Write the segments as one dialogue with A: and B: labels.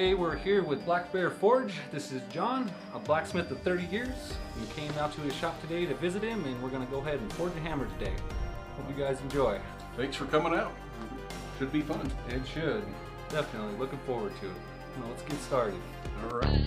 A: Today we're here with Black Bear Forge. This is John, a blacksmith of 30 years. We came out to his shop today to visit him, and we're going to go ahead and forge a hammer today. Hope you guys enjoy.
B: Thanks for coming out. Should be fun.
A: It should. Definitely. Looking forward to it. Well, let's get started.
B: All right.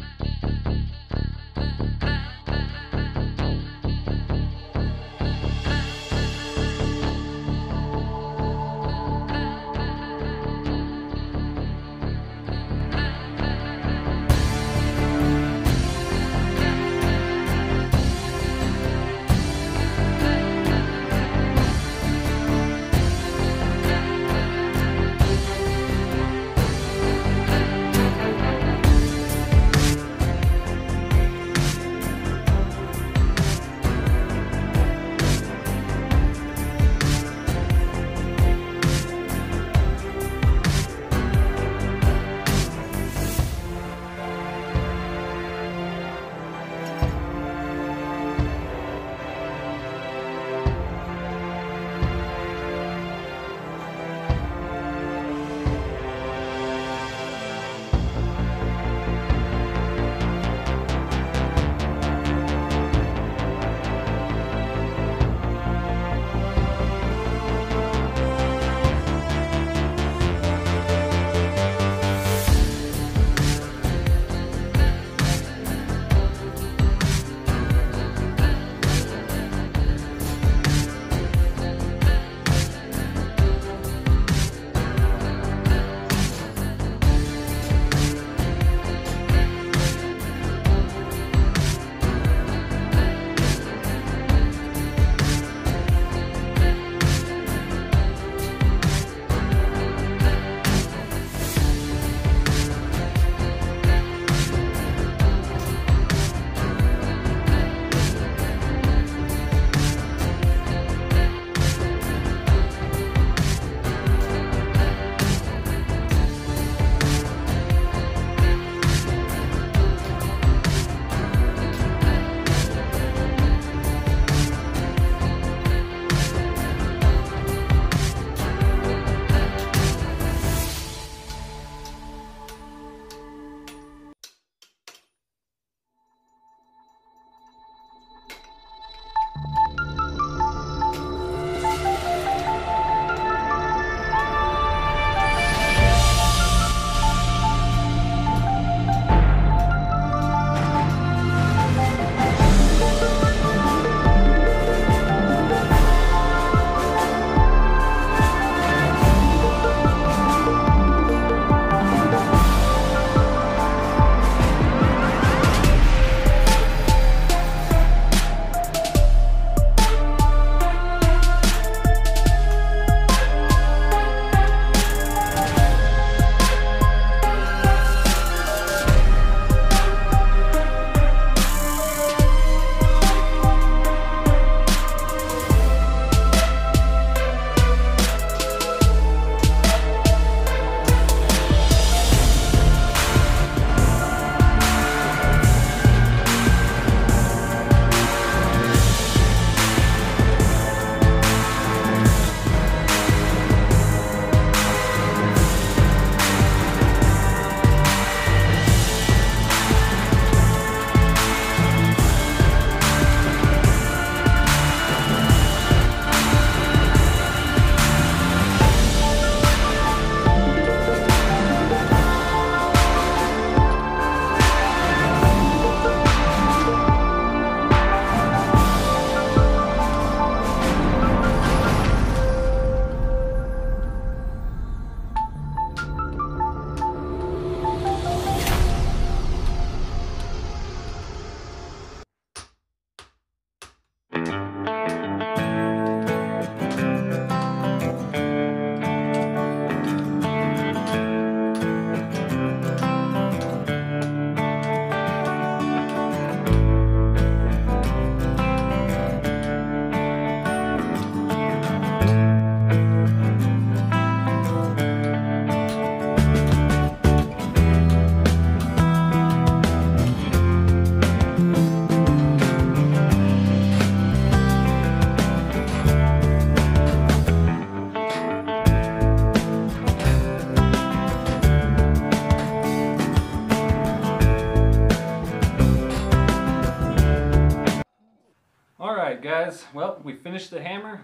A: guys, well, we finished the hammer.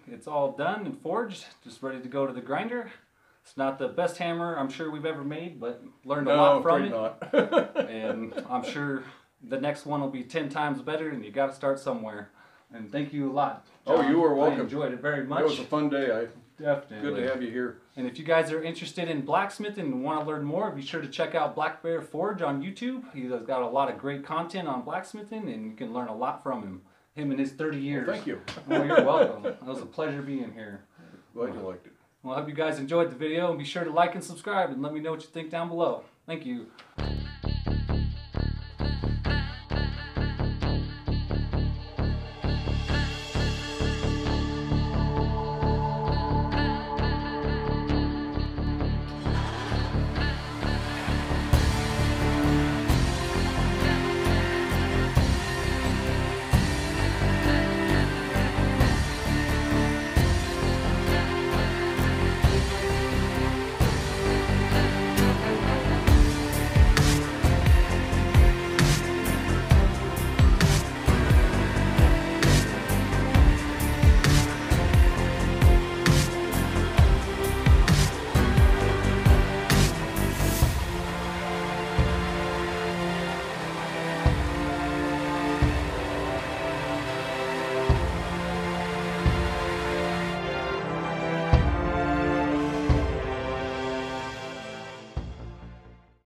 A: It's all done and forged, just ready to go to the grinder. It's not the best hammer I'm sure we've ever made, but learned a lot from it.
B: Not.
A: And I'm sure the next one will be 10 times better, and you got to start somewhere. And thank you a lot, John.
B: Oh, you are welcome.
A: I enjoyed it very much.
B: It was a fun day.
A: Definitely.
B: Good to have you here.
A: And if you guys are interested in blacksmithing and want to learn more, be sure to check out Black Bear Forge on YouTube. He's got a lot of great content on blacksmithing, and you can learn a lot from him. Him and his 30 years.
B: Well, thank you.
A: Oh, you're welcome. It was a pleasure being here.
B: Glad you liked it.
A: Well, I hope you guys enjoyed the video, and be sure to like and subscribe and let me know what you think down below. Thank you.